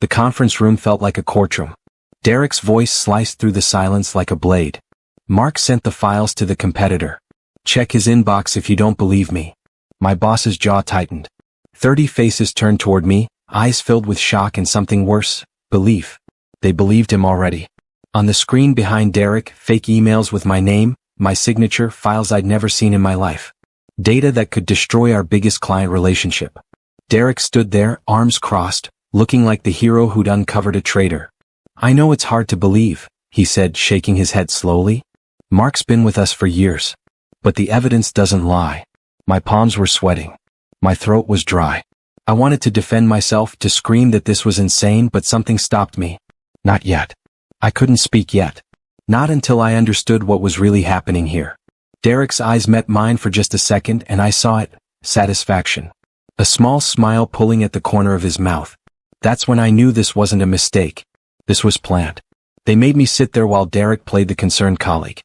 The conference room felt like a courtroom. Derek's voice sliced through the silence like a blade. Mark sent the files to the competitor. Check his inbox if you don't believe me. My boss's jaw tightened. 30 faces turned toward me, eyes filled with shock and something worse, belief. They believed him already. On the screen behind Derek, fake emails with my name, my signature, files I'd never seen in my life. Data that could destroy our biggest client relationship. Derek stood there, arms crossed, looking like the hero who'd uncovered a traitor. I know it's hard to believe, he said, shaking his head slowly. Mark's been with us for years. But the evidence doesn't lie. My palms were sweating. My throat was dry. I wanted to defend myself, to scream that this was insane, but something stopped me. Not yet. I couldn't speak yet. Not until I understood what was really happening here. Derek's eyes met mine for just a second and I saw it, satisfaction. A small smile pulling at the corner of his mouth. That's when I knew this wasn't a mistake. This was planned. They made me sit there while Derek played the concerned colleague.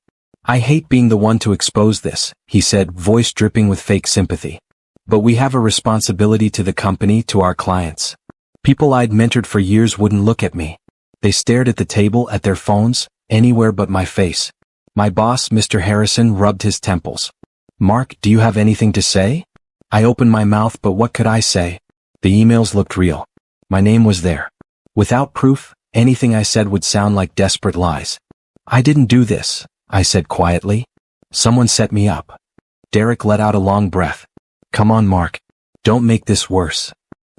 I hate being the one to expose this, he said, voice dripping with fake sympathy. But we have a responsibility to the company, to our clients. People I'd mentored for years wouldn't look at me. They stared at the table, at their phones, anywhere but my face. My boss, Mr. Harrison, rubbed his temples. Mark, do you have anything to say? I opened my mouth, but what could I say? The emails looked real. My name was there. Without proof, anything I said would sound like desperate lies. I didn't do this, I said quietly. Someone set me up. Derek let out a long breath. Come on, Mark. Don't make this worse.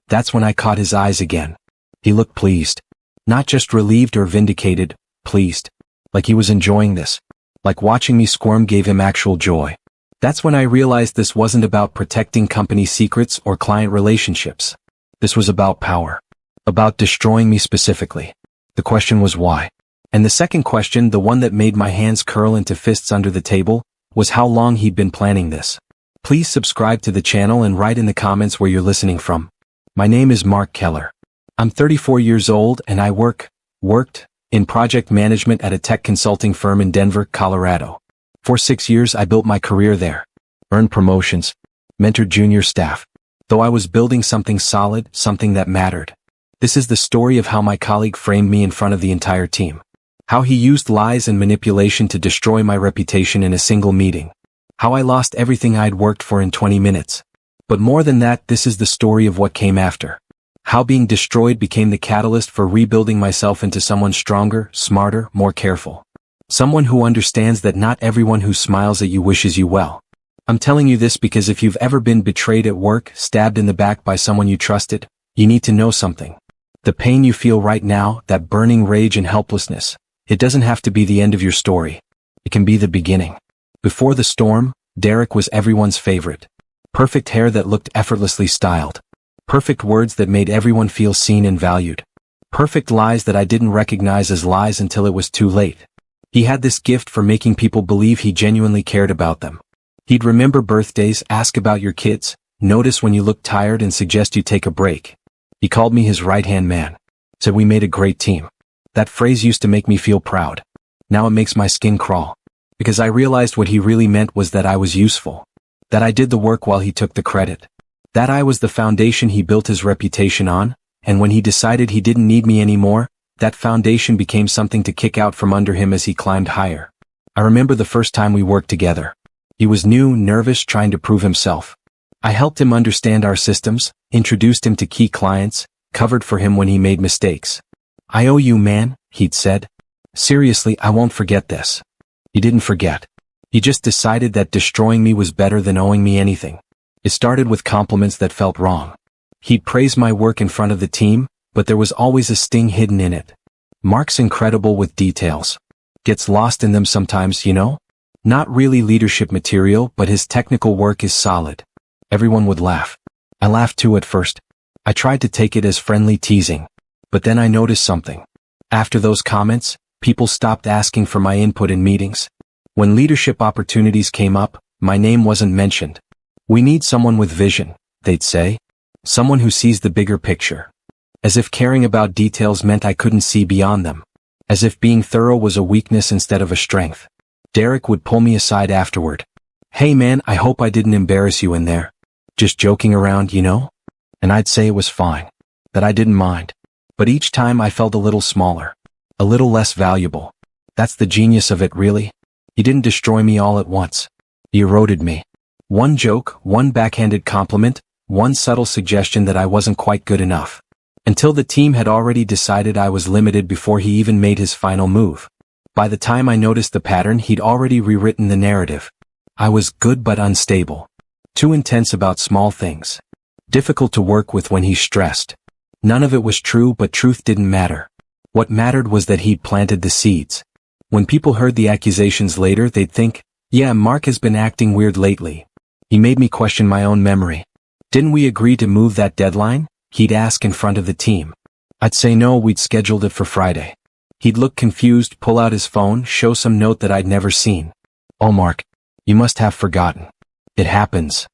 That's when I caught his eyes again. He looked pleased. Not just relieved or vindicated, pleased. Like he was enjoying this. Like watching me squirm gave him actual joy. That's when I realized this wasn't about protecting company secrets or client relationships. This was about power. About destroying me specifically. The question was why. And the second question, the one that made my hands curl into fists under the table, was how long he'd been planning this. Please subscribe to the channel and write in the comments where you're listening from. My name is Mark Keller. I'm 34 years old and I worked in project management at a tech consulting firm in Denver, Colorado. For 6 years I built my career there. Earned promotions. Mentored junior staff. Though I was building something solid, something that mattered. This is the story of how my colleague framed me in front of the entire team. How he used lies and manipulation to destroy my reputation in a single meeting. How I lost everything I'd worked for in 20 minutes. But more than that, this is the story of what came after. How being destroyed became the catalyst for rebuilding myself into someone stronger, smarter, more careful. Someone who understands that not everyone who smiles at you wishes you well. I'm telling you this because if you've ever been betrayed at work, stabbed in the back by someone you trusted, you need to know something. The pain you feel right now, that burning rage and helplessness, it doesn't have to be the end of your story. It can be the beginning. Before the storm, Derek was everyone's favorite. Perfect hair that looked effortlessly styled. Perfect words that made everyone feel seen and valued. Perfect lies that I didn't recognize as lies until it was too late. He had this gift for making people believe he genuinely cared about them. He'd remember birthdays, ask about your kids, notice when you looked tired and suggest you take a break. He called me his right-hand man. Said we made a great team. That phrase used to make me feel proud. Now it makes my skin crawl. Because I realized what he really meant was that I was useful. That I did the work while he took the credit. That I was the foundation he built his reputation on, and when he decided he didn't need me anymore, that foundation became something to kick out from under him as he climbed higher. I remember the first time we worked together. He was new, nervous, trying to prove himself. I helped him understand our systems, introduced him to key clients, covered for him when he made mistakes. I owe you, man, he'd said. Seriously, I won't forget this. He didn't forget. He just decided that destroying me was better than owing me anything. It started with compliments that felt wrong. He'd praise my work in front of the team, but there was always a sting hidden in it. Mark's incredible with details. Gets lost in them sometimes, you know? Not really leadership material, but his technical work is solid. Everyone would laugh. I laughed too at first. I tried to take it as friendly teasing. But then I noticed something. After those comments, people stopped asking for my input in meetings. When leadership opportunities came up, my name wasn't mentioned. We need someone with vision, they'd say. Someone who sees the bigger picture. As if caring about details meant I couldn't see beyond them. As if being thorough was a weakness instead of a strength. Derek would pull me aside afterward. Hey man, I hope I didn't embarrass you in there. Just joking around, you know? And I'd say it was fine. That I didn't mind. But each time I felt a little smaller. A little less valuable. That's the genius of it, really. He didn't destroy me all at once. He eroded me. One joke, one backhanded compliment, one subtle suggestion that I wasn't quite good enough. Until the team had already decided I was limited before he even made his final move. By the time I noticed the pattern, he'd already rewritten the narrative. I was good but unstable. Too intense about small things. Difficult to work with when he's stressed. None of it was true, but truth didn't matter. What mattered was that he'd planted the seeds. When people heard the accusations later, they'd think, yeah, Mark has been acting weird lately. He made me question my own memory. Didn't we agree to move that deadline? He'd ask in front of the team. I'd say no, we'd scheduled it for Friday. He'd look confused, pull out his phone, show some note that I'd never seen. Oh, Mark, you must have forgotten. It happens.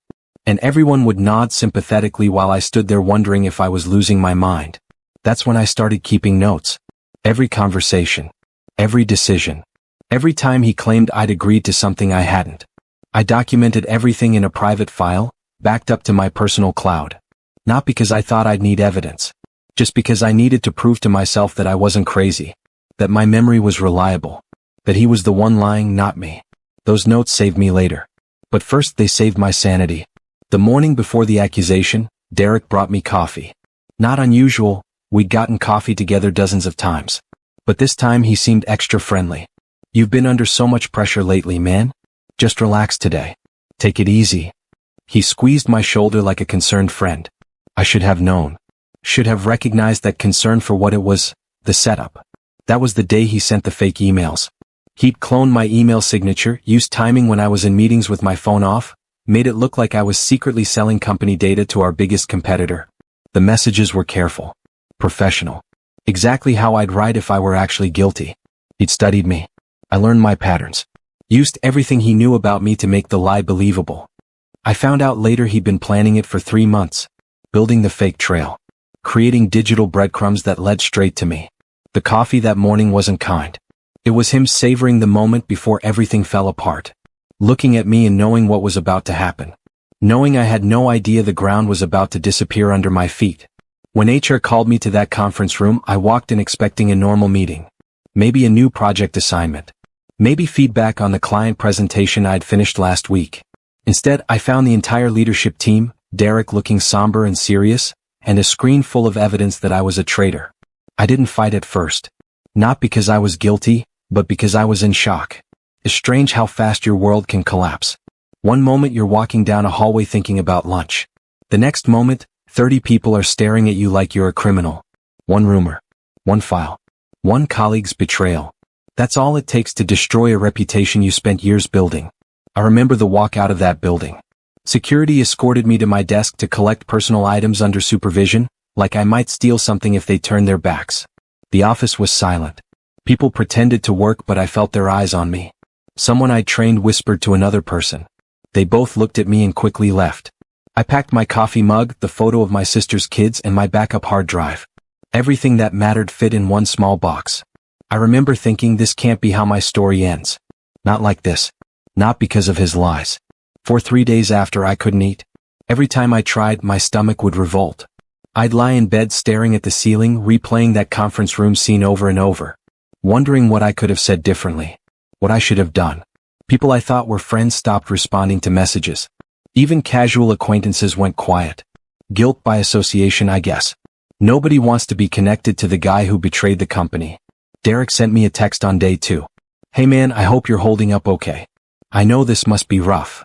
And everyone would nod sympathetically while I stood there wondering if I was losing my mind. That's when I started keeping notes. Every conversation. Every decision. Every time he claimed I'd agreed to something I hadn't. I documented everything in a private file, backed up to my personal cloud. Not because I thought I'd need evidence. Just because I needed to prove to myself that I wasn't crazy. That my memory was reliable. That he was the one lying, not me. Those notes saved me later. But first they saved my sanity. The morning before the accusation, Derek brought me coffee. Not unusual, we'd gotten coffee together dozens of times. But this time he seemed extra friendly. You've been under so much pressure lately, man. Just relax today. Take it easy. He squeezed my shoulder like a concerned friend. I should have known. Should have recognized that concern for what it was, the setup. That was the day he sent the fake emails. He'd cloned my email signature, used timing when I was in meetings with my phone off, made it look like I was secretly selling company data to our biggest competitor. The messages were careful. Professional. Exactly how I'd write if I were actually guilty. He'd studied me. I learned my patterns. Used everything he knew about me to make the lie believable. I found out later he'd been planning it for 3 months. Building the fake trail. Creating digital breadcrumbs that led straight to me. The coffee that morning wasn't kind. It was him savoring the moment before everything fell apart. Looking at me and knowing what was about to happen. Knowing I had no idea the ground was about to disappear under my feet. When HR called me to that conference room, I walked in expecting a normal meeting. Maybe a new project assignment. Maybe feedback on the client presentation I'd finished last week. Instead, I found the entire leadership team, Derek looking somber and serious, and a screen full of evidence that I was a traitor. I didn't fight at first. Not because I was guilty, but because I was in shock. It's strange how fast your world can collapse. One moment you're walking down a hallway thinking about lunch. The next moment, 30 people are staring at you like you're a criminal. One rumor. One file. One colleague's betrayal. That's all it takes to destroy a reputation you spent years building. I remember the walk out of that building. Security escorted me to my desk to collect personal items under supervision, like I might steal something if they turned their backs. The office was silent. People pretended to work, but I felt their eyes on me. Someone I'd trained whispered to another person. They both looked at me and quickly left. I packed my coffee mug, the photo of my sister's kids, and my backup hard drive. Everything that mattered fit in one small box. I remember thinking, this can't be how my story ends. Not like this. Not because of his lies. For 3 days after, I couldn't eat. Every time I tried, my stomach would revolt. I'd lie in bed staring at the ceiling, replaying that conference room scene over and over. Wondering what I could have said differently. What I should have done. People I thought were friends stopped responding to messages. Even casual acquaintances went quiet. Guilt by association, I guess. Nobody wants to be connected to the guy who betrayed the company. Derek sent me a text on day 2. Hey man, I hope you're holding up okay. I know this must be rough.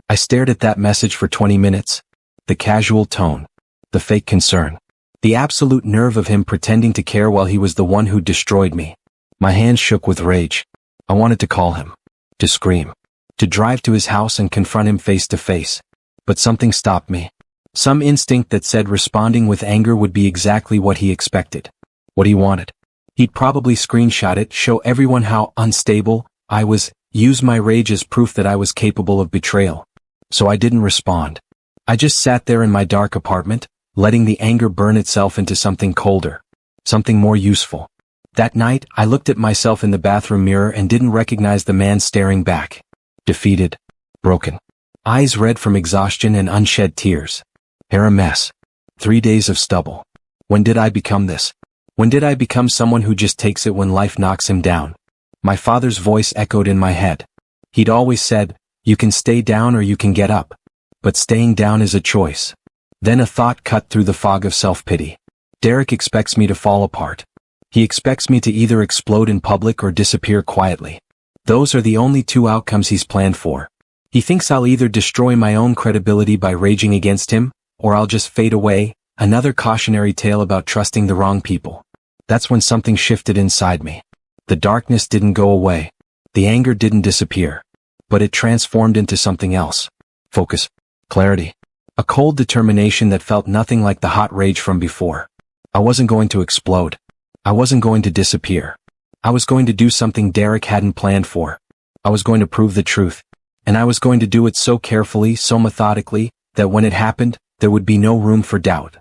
I stared at that message for 20 minutes. The casual tone. The fake concern. The absolute nerve of him pretending to care while he was the one who destroyed me. My hands shook with rage. I wanted to call him. To scream. To drive to his house and confront him face to face. But something stopped me. Some instinct that said responding with anger would be exactly what he expected. What he wanted. He'd probably screenshot it, show everyone how unstable I was, use my rage as proof that I was capable of betrayal. So I didn't respond. I just sat there in my dark apartment, letting the anger burn itself into something colder. Something more useful. That night, I looked at myself in the bathroom mirror and didn't recognize the man staring back. Defeated. Broken. Eyes red from exhaustion and unshed tears. Hair a mess. 3 days of stubble. When did I become this? When did I become someone who just takes it when life knocks him down? My father's voice echoed in my head. He'd always said, you can stay down or you can get up. But staying down is a choice. Then a thought cut through the fog of self-pity. Derek expects me to fall apart. He expects me to either explode in public or disappear quietly. Those are the only two outcomes he's planned for. He thinks I'll either destroy my own credibility by raging against him, or I'll just fade away, another cautionary tale about trusting the wrong people. That's when something shifted inside me. The darkness didn't go away. The anger didn't disappear. But it transformed into something else. Focus. Clarity. A cold determination that felt nothing like the hot rage from before. I wasn't going to explode. I wasn't going to disappear. I was going to do something Derek hadn't planned for. I was going to prove the truth. And I was going to do it so carefully, so methodically, that when it happened, there would be no room for doubt.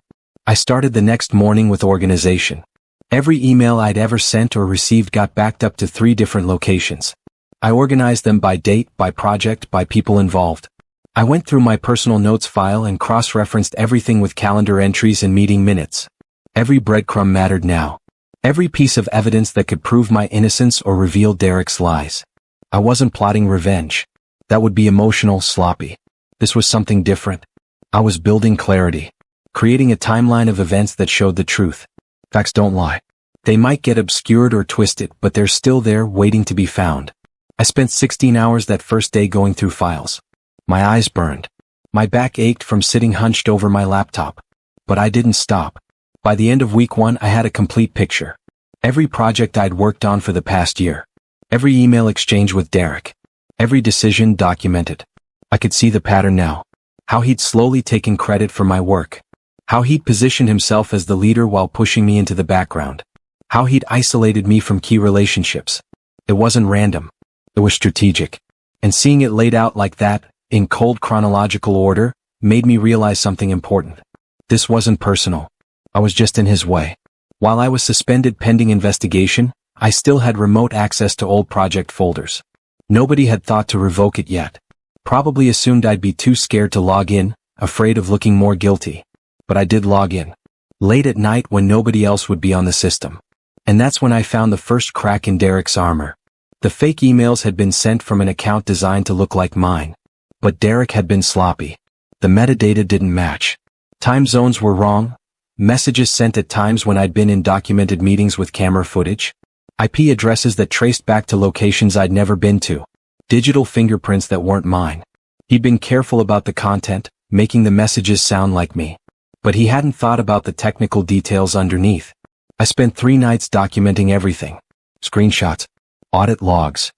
I started the next morning with organization. Every email I'd ever sent or received got backed up to 3 different locations. I organized them by date, by project, by people involved. I went through my personal notes file and cross-referenced everything with calendar entries and meeting minutes. Every breadcrumb mattered now. Every piece of evidence that could prove my innocence or reveal Derek's lies. I wasn't plotting revenge. That would be emotional, sloppy. This was something different. I was building clarity. Creating a timeline of events that showed the truth. Facts don't lie. They might get obscured or twisted, but they're still there waiting to be found. I spent 16 hours that first day going through files. My eyes burned. My back ached from sitting hunched over my laptop. But I didn't stop. By the end of week 1, I had a complete picture. Every project I'd worked on for the past year. Every email exchange with Derek. Every decision documented. I could see the pattern now. How he'd slowly taken credit for my work. How he'd positioned himself as the leader while pushing me into the background. How he'd isolated me from key relationships. It wasn't random. It was strategic. And seeing it laid out like that, in cold chronological order, made me realize something important. This wasn't personal. I was just in his way. While I was suspended pending investigation, I still had remote access to old project folders. Nobody had thought to revoke it yet. Probably assumed I'd be too scared to log in, afraid of looking more guilty. But I did log in. Late at night when nobody else would be on the system. And that's when I found the first crack in Derek's armor. The fake emails had been sent from an account designed to look like mine. But Derek had been sloppy. The metadata didn't match. Time zones were wrong. Messages sent at times when I'd been in documented meetings with camera footage. IP addresses that traced back to locations I'd never been to. Digital fingerprints that weren't mine. He'd been careful about the content, making the messages sound like me. But he hadn't thought about the technical details underneath. I spent 3 nights documenting everything. Screenshots. Audit logs.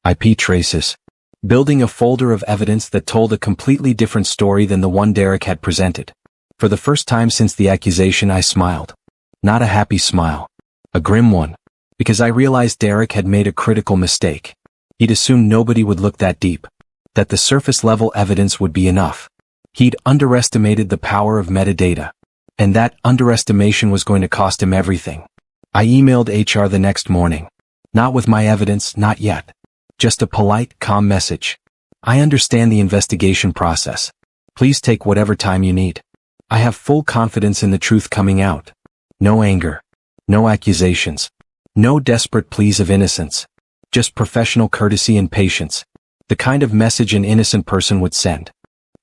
IP traces. Building a folder of evidence that told a completely different story than the one Derek had presented. For the first time since the accusation, I smiled. Not a happy smile. A grim one. Because I realized Derek had made a critical mistake. He'd assumed nobody would look that deep. That the surface-level evidence would be enough. He'd underestimated the power of metadata. And that underestimation was going to cost him everything. I emailed HR the next morning. Not with my evidence, not yet. Just a polite, calm message. I understand the investigation process. Please take whatever time you need. I have full confidence in the truth coming out. No anger. No accusations. No desperate pleas of innocence. Just professional courtesy and patience. The kind of message an innocent person would send.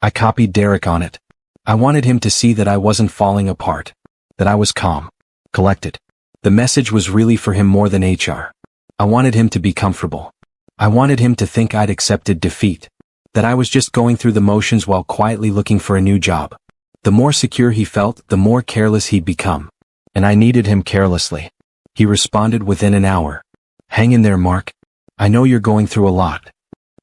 I copied Derek on it. I wanted him to see that I wasn't falling apart. That I was calm. Collected. The message was really for him more than HR. I wanted him to be comfortable. I wanted him to think I'd accepted defeat. That I was just going through the motions while quietly looking for a new job. The more secure he felt, the more careless he'd become. And I needed him carelessly. He responded within an hour. Hang in there, Mark. I know you're going through a lot.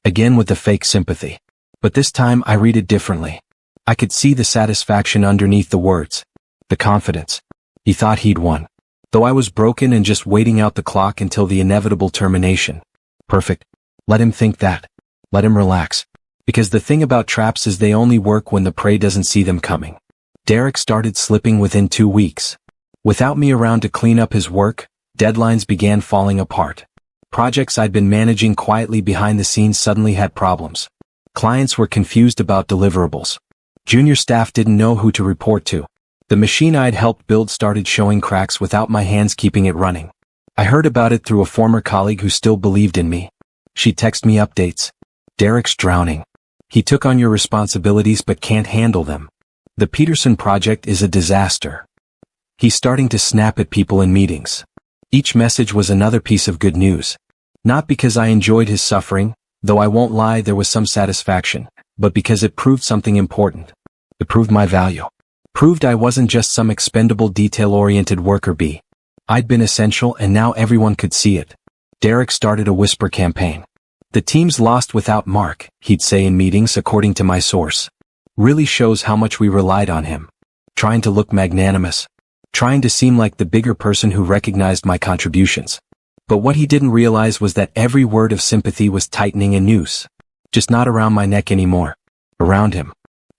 Again with the fake sympathy. But this time I read it differently. I could see the satisfaction underneath the words. The confidence. He thought he'd won. Though I was broken and just waiting out the clock until the inevitable termination. Perfect. Let him think that. Let him relax. Because the thing about traps is they only work when the prey doesn't see them coming. Derek started slipping within 2 weeks. Without me around to clean up his work, deadlines began falling apart. Projects I'd been managing quietly behind the scenes suddenly had problems. Clients were confused about deliverables. Junior staff didn't know who to report to. The machine I'd helped build started showing cracks without my hands keeping it running. I heard about it through a former colleague who still believed in me. She texted me updates. Derek's drowning. He took on your responsibilities but can't handle them. The Peterson project is a disaster. He's starting to snap at people in meetings. Each message was another piece of good news. Not because I enjoyed his suffering, though I won't lie there was some satisfaction, but because it proved something important. It proved my value. Proved I wasn't just some expendable detail-oriented worker bee. I'd been essential and now everyone could see it. Derek started a whisper campaign. The team's lost without Mark, he'd say in meetings according to my source. Really shows how much we relied on him. Trying to look magnanimous. Trying to seem like the bigger person who recognized my contributions. But what he didn't realize was that every word of sympathy was tightening a noose. Just not around my neck anymore. Around him.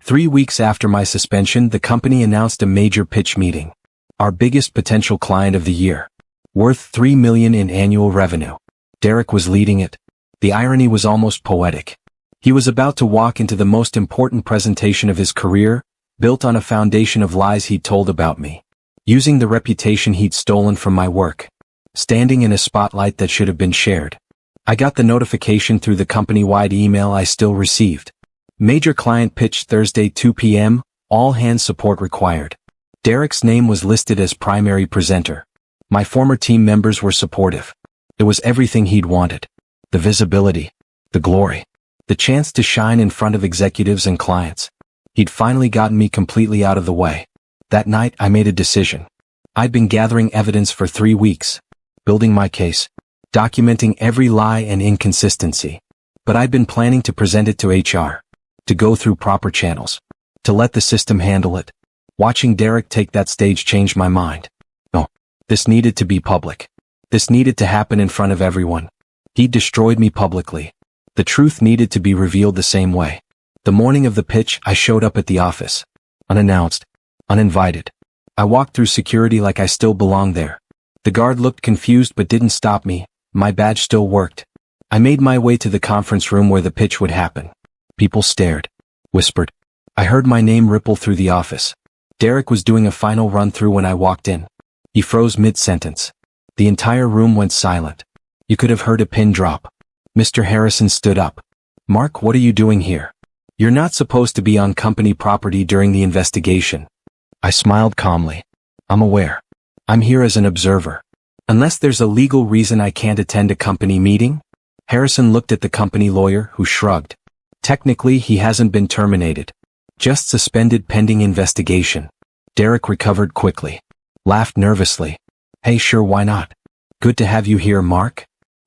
3 weeks after my suspension, the company announced a major pitch meeting. Our biggest potential client of the year. Worth $3 million in annual revenue. Derek was leading it. The irony was almost poetic. He was about to walk into the most important presentation of his career, built on a foundation of lies he'd told about me. Using the reputation he'd stolen from my work. Standing in a spotlight that should have been shared. I got the notification through the company-wide email I still received. Major client pitch Thursday 2 p.m., all hands support required. Derek's name was listed as primary presenter. My former team members were supportive. It was everything he'd wanted. The visibility. The glory. The chance to shine in front of executives and clients. He'd finally gotten me completely out of the way. That night I made a decision. I'd been gathering evidence for 3 weeks. Building my case. Documenting every lie and inconsistency. But I'd been planning to present it to HR. To go through proper channels. To let the system handle it. Watching Derek take that stage changed my mind. No. This needed to be public. This needed to happen in front of everyone. He'd destroyed me publicly. The truth needed to be revealed the same way. The morning of the pitch, I showed up at the office. Unannounced. Uninvited. I walked through security like I still belonged there. The guard looked confused but didn't stop me. My badge still worked. I made my way to the conference room where the pitch would happen. People stared. Whispered. I heard my name ripple through the office. Derek was doing a final run-through when I walked in. He froze mid-sentence. The entire room went silent. You could have heard a pin drop. Mr. Harrison stood up. Mark, what are you doing here? You're not supposed to be on company property during the investigation. I smiled calmly. I'm aware. I'm here as an observer. Unless there's a legal reason I can't attend a company meeting? Harrison looked at the company lawyer, who shrugged. Technically, he hasn't been terminated. Just suspended pending investigation. Derek recovered quickly. Laughed nervously. Hey, sure, why not? Good to have you here, Mark.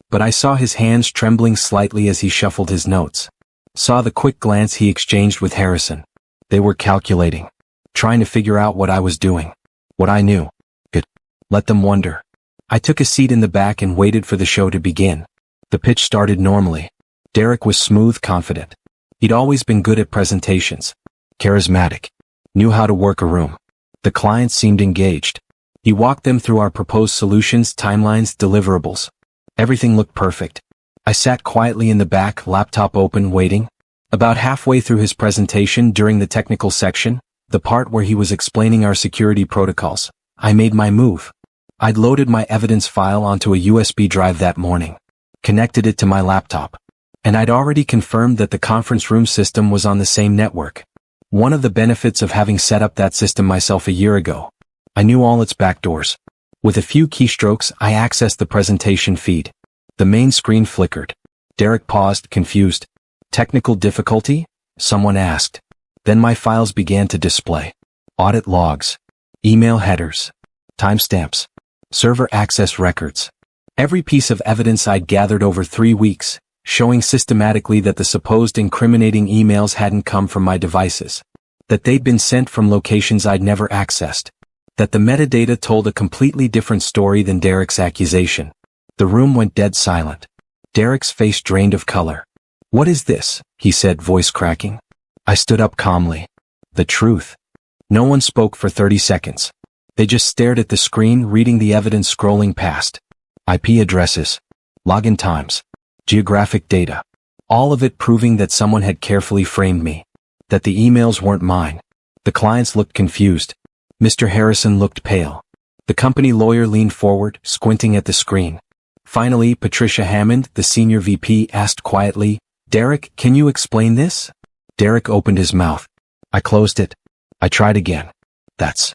But I saw his hands trembling slightly as he shuffled his notes. Saw the quick glance he exchanged with Harrison. They were calculating. Trying to figure out what I was doing. What I knew. Good. Let them wonder. I took a seat in the back and waited for the show to begin. The pitch started normally. Derek was smooth, confident. He'd always been good at presentations. Charismatic. Knew how to work a room. The clients seemed engaged. He walked them through our proposed solutions, timelines, deliverables. Everything looked perfect. I sat quietly in the back, laptop open, waiting. About halfway through his presentation during the technical section, the part where he was explaining our security protocols, I made my move. I'd loaded my evidence file onto a USB drive that morning. Connected it to my laptop. And I'd already confirmed that the conference room system was on the same network. One of the benefits of having set up that system myself a year ago. I knew all its backdoors. With a few keystrokes, I accessed the presentation feed. The main screen flickered. Derek paused, confused. Technical difficulty? Someone asked. Then my files began to display. Audit logs. Email headers. Timestamps. Server access records. Every piece of evidence I'd gathered over 3 weeks, showing systematically that the supposed incriminating emails hadn't come from my devices. That they'd been sent from locations I'd never accessed. That the metadata told a completely different story than Derek's accusation. The room went dead silent. Derek's face drained of color. What is this? He said, voice cracking. I stood up calmly. The truth. No one spoke for 30 seconds. They just stared at the screen, reading the evidence scrolling past. IP addresses. Login times. Geographic data. All of it proving that someone had carefully framed me. That the emails weren't mine. The clients looked confused. Mr. Harrison looked pale. The company lawyer leaned forward, squinting at the screen. Finally, Patricia Hammond, the senior VP, asked quietly, "Derek, can you explain this?" Derek opened his mouth. I closed it. I tried again. That's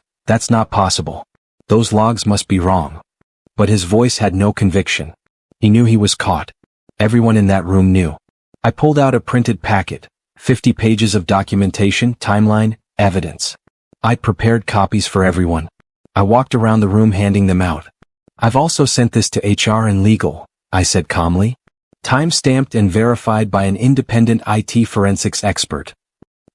not possible. Those logs must be wrong. But his voice had no conviction. He knew he was caught. Everyone in that room knew. I pulled out a printed packet, 50 pages of documentation, timeline, evidence. I'd prepared copies for everyone. I walked around the room handing them out. "I've also sent this to HR and legal," I said calmly. "Time-stamped and verified by an independent IT forensics expert."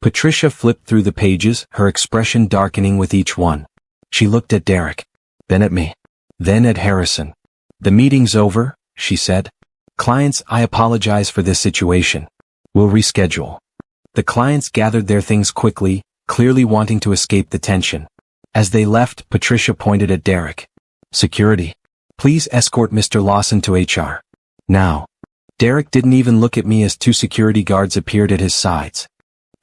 Patricia flipped through the pages, her expression darkening with each one. She looked at Derek, then at me, then at Harrison. "The meeting's over," she said. "Clients, I apologize for this situation. We'll reschedule." The clients gathered their things quickly, clearly wanting to escape the tension. As they left, Patricia pointed at Derek. "Security. Please escort Mr. Lawson to HR. Now." Derek didn't even look at me as two security guards appeared at his sides.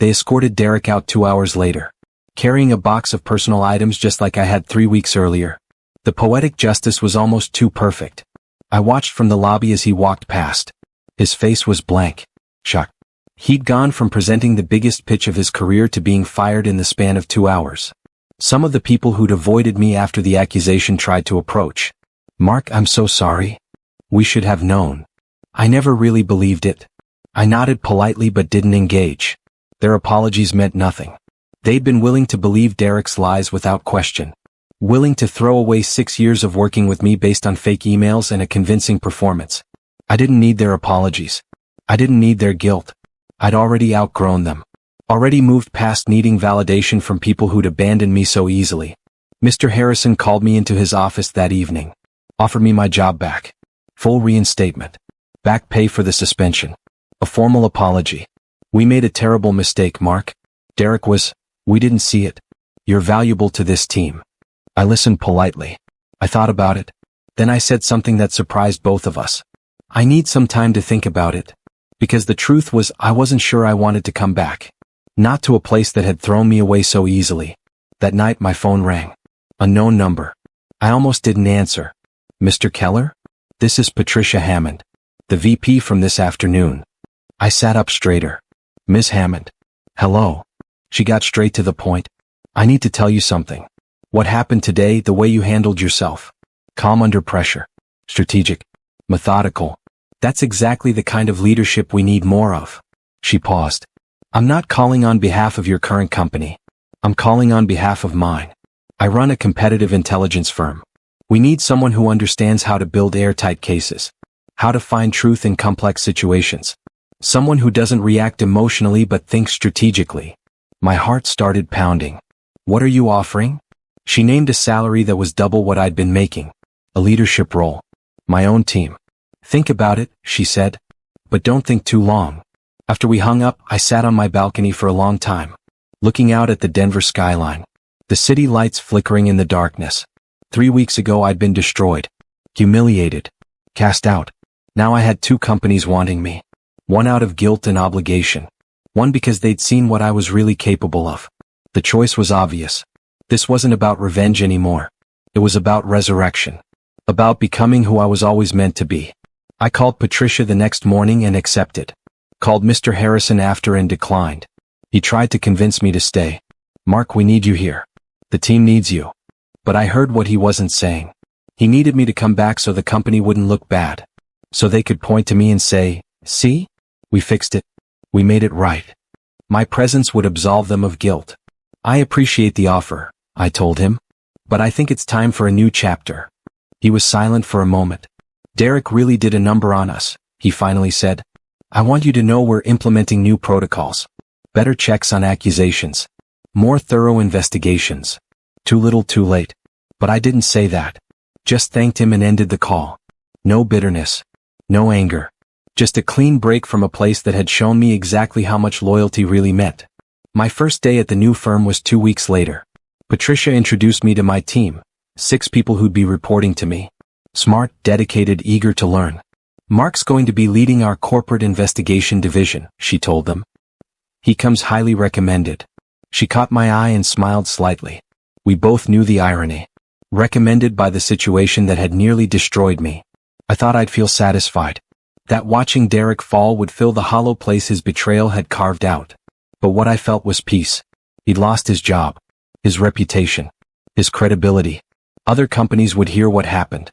They escorted Derek out 2 hours later, carrying a box of personal items just like I had 3 weeks earlier. The poetic justice was almost too perfect. I watched from the lobby as he walked past. His face was blank. Shocked. He'd gone from presenting the biggest pitch of his career to being fired in the span of 2 hours. Some of the people who'd avoided me after the accusation tried to approach. "Mark, I'm so sorry. We should have known." I never really believed it. I nodded politely but didn't engage. Their apologies meant nothing. They'd been willing to believe Derek's lies without question. Willing to throw away 6 years of working with me based on fake emails and a convincing performance. I didn't need their apologies. I didn't need their guilt. I'd already outgrown them. Already moved past needing validation from people who'd abandoned me so easily. Mr. Harrison called me into his office that evening. Offered me my job back. Full reinstatement. Back pay for the suspension. A formal apology. "We made a terrible mistake, Mark." Derek was, "We didn't see it. You're valuable to this team." I listened politely. I thought about it. Then I said something that surprised both of us. "I need some time to think about it." Because the truth was, I wasn't sure I wanted to come back. Not to a place that had thrown me away so easily. That night my phone rang. Unknown number. I almost didn't answer. "Mr. Keller? This is Patricia Hammond, the VP from this afternoon." I sat up straighter. "Ms. Hammond. Hello." She got straight to the point. "I need to tell you something. What happened today, the way you handled yourself. Calm under pressure. Strategic. Methodical. That's exactly the kind of leadership we need more of." She paused. "I'm not calling on behalf of your current company. I'm calling on behalf of mine. I run a competitive intelligence firm. We need someone who understands how to build airtight cases. How to find truth in complex situations. Someone who doesn't react emotionally but thinks strategically." My heart started pounding. "What are you offering?" She named a salary that was double what I'd been making. A leadership role. My own team. "Think about it," she said. "But don't think too long." After we hung up, I sat on my balcony for a long time, looking out at the Denver skyline. The city lights flickering in the darkness. 3 weeks ago I'd been destroyed. Humiliated. Cast out. Now I had 2 companies wanting me. One out of guilt and obligation. One because they'd seen what I was really capable of. The choice was obvious. This wasn't about revenge anymore. It was about resurrection. About becoming who I was always meant to be. I called Patricia the next morning and accepted. Called Mr. Harrison after and declined. He tried to convince me to stay. "Mark, we need you here. The team needs you." But I heard what he wasn't saying. He needed me to come back so the company wouldn't look bad. So they could point to me and say, "See? We fixed it. We made it right." My presence would absolve them of guilt. "I appreciate the offer," I told him. "But I think it's time for a new chapter." He was silent for a moment. "Derek really did a number on us," he finally said. "I want you to know we're implementing new protocols. Better checks on accusations. More thorough investigations. Too little too late." But I didn't say that. Just thanked him and ended the call. No bitterness. No anger. Just a clean break from a place that had shown me exactly how much loyalty really meant. My first day at the new firm was 2 weeks later. Patricia introduced me to my team, 6 people who'd be reporting to me. Smart, dedicated, eager to learn. "Mark's going to be leading our corporate investigation division," she told them. "He comes highly recommended." She caught my eye and smiled slightly. We both knew the irony. Recommended by the situation that had nearly destroyed me. I thought I'd feel satisfied. That watching Derek fall would fill the hollow place his betrayal had carved out. But what I felt was peace. He'd lost his job, his reputation, his credibility. Other companies would hear what happened.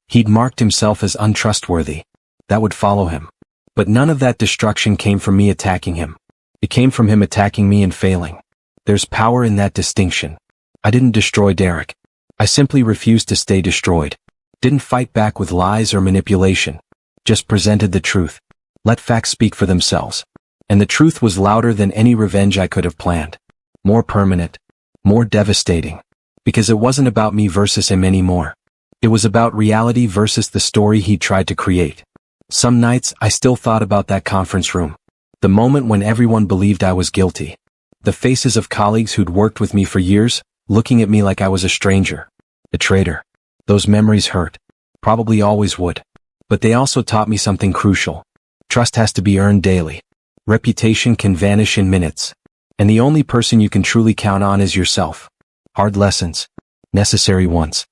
He'd marked himself as untrustworthy. That would follow him. But none of that destruction came from me attacking him. It came from him attacking me and failing. There's power in that distinction. I didn't destroy Derek. I simply refused to stay destroyed. Didn't fight back with lies or manipulation. Just presented the truth. Let facts speak for themselves. And the truth was louder than any revenge I could have planned. More permanent. More devastating. Because it wasn't about me versus him anymore. It was about reality versus the story he tried to create. Some nights I still thought about that conference room. The moment when everyone believed I was guilty. The faces of colleagues who'd worked with me for years, looking at me like I was a stranger. A traitor. Those memories hurt. Probably always would. But they also taught me something crucial. Trust has to be earned daily. Reputation can vanish in minutes. And the only person you can truly count on is yourself. Hard lessons. Necessary ones.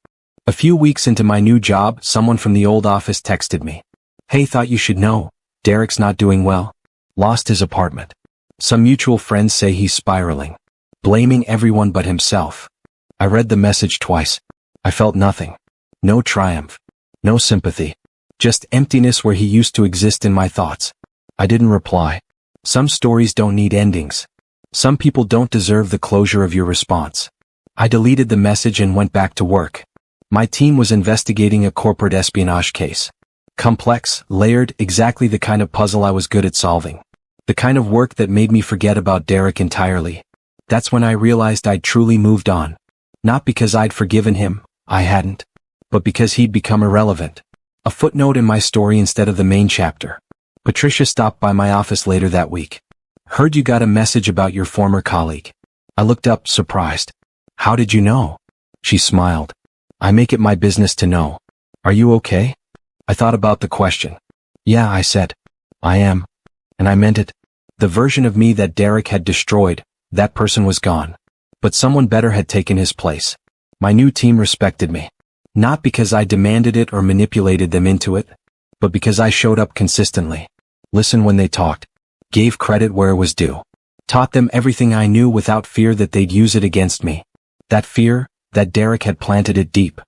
A few weeks into my new job, someone from the old office texted me. Hey, thought you should know. Derek's not doing well. Lost his apartment. Some mutual friends say he's spiraling. Blaming everyone but himself. I read the message twice. I felt nothing. No triumph. No sympathy. Just emptiness where he used to exist in my thoughts. I didn't reply. Some stories don't need endings. Some people don't deserve the closure of your response. I deleted the message and went back to work. My team was investigating a corporate espionage case. Complex, layered, exactly the kind of puzzle I was good at solving. The kind of work that made me forget about Derek entirely. That's when I realized I'd truly moved on. Not because I'd forgiven him, I hadn't. But because he'd become irrelevant. A footnote in my story instead of the main chapter. Patricia stopped by my office later that week. Heard you got a message about your former colleague. I looked up, surprised. How did you know? She smiled. I make it my business to know. Are you okay? I thought about the question. Yeah, I said. I am. And I meant it. The version of me that Derek had destroyed, that person was gone. But someone better had taken his place. My new team respected me. Not because I demanded it or manipulated them into it, but because I showed up consistently. Listened when they talked. Gave credit where it was due. Taught them everything I knew without fear that they'd use it against me. That fear, that Derek had planted it deep.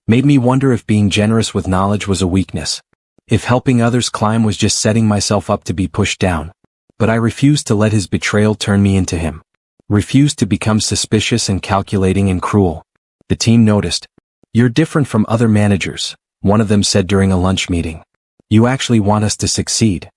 Made me wonder if being generous with knowledge was a weakness. If helping others climb was just setting myself up to be pushed down. But I refused to let his betrayal turn me into him. Refused to become suspicious and calculating and cruel. The team noticed. You're different from other managers, one of them said during a lunch meeting. You actually want us to succeed.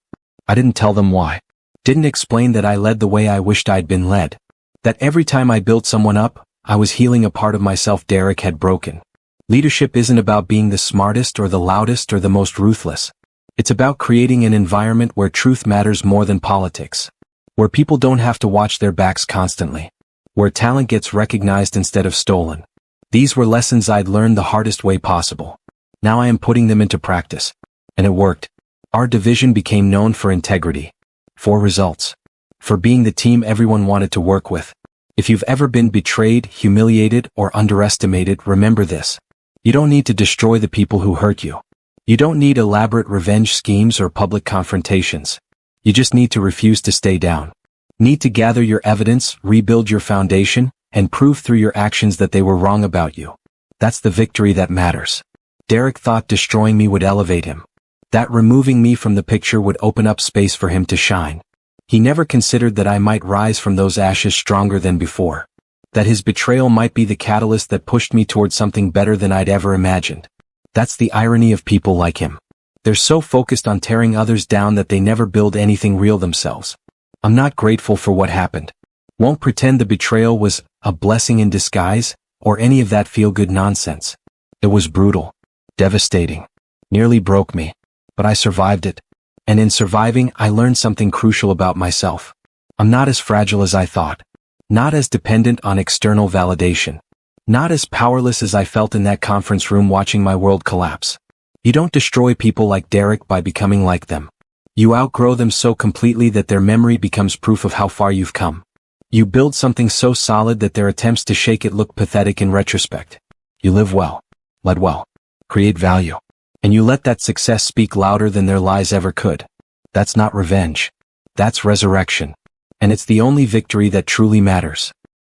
I didn't tell them why. Didn't explain that I led the way I wished I'd been led. That every time I built someone up, I was healing a part of myself Derek had broken. Leadership isn't about being the smartest or the loudest or the most ruthless. It's about creating an environment where truth matters more than politics. Where people don't have to watch their backs constantly. Where talent gets recognized instead of stolen. These were lessons I'd learned the hardest way possible. Now I am putting them into practice. And it worked. Our division became known for integrity. For results. For being the team everyone wanted to work with. If you've ever been betrayed, humiliated, or underestimated, remember this. You don't need to destroy the people who hurt you. You don't need elaborate revenge schemes or public confrontations. You just need to refuse to stay down. Need to gather your evidence, rebuild your foundation, and prove through your actions that they were wrong about you. That's the victory that matters. Derek thought destroying me would elevate him. That removing me from the picture would open up space for him to shine. He never considered that I might rise from those ashes stronger than before. That his betrayal might be the catalyst that pushed me toward something better than I'd ever imagined. That's the irony of people like him. They're so focused on tearing others down that they never build anything real themselves. I'm not grateful for what happened. Won't pretend the betrayal was a blessing in disguise, or any of that feel-good nonsense. It was brutal. Devastating. Nearly broke me. But I survived it. And in surviving, I learned something crucial about myself. I'm not as fragile as I thought. Not as dependent on external validation. Not as powerless as I felt in that conference room watching my world collapse. You don't destroy people like Derek by becoming like them. You outgrow them so completely that their memory becomes proof of how far you've come. You build something so solid that their attempts to shake it look pathetic in retrospect. You live well, lead well, create value, and you let that success speak louder than their lies ever could. That's not revenge. That's resurrection. And it's the only victory that truly matters.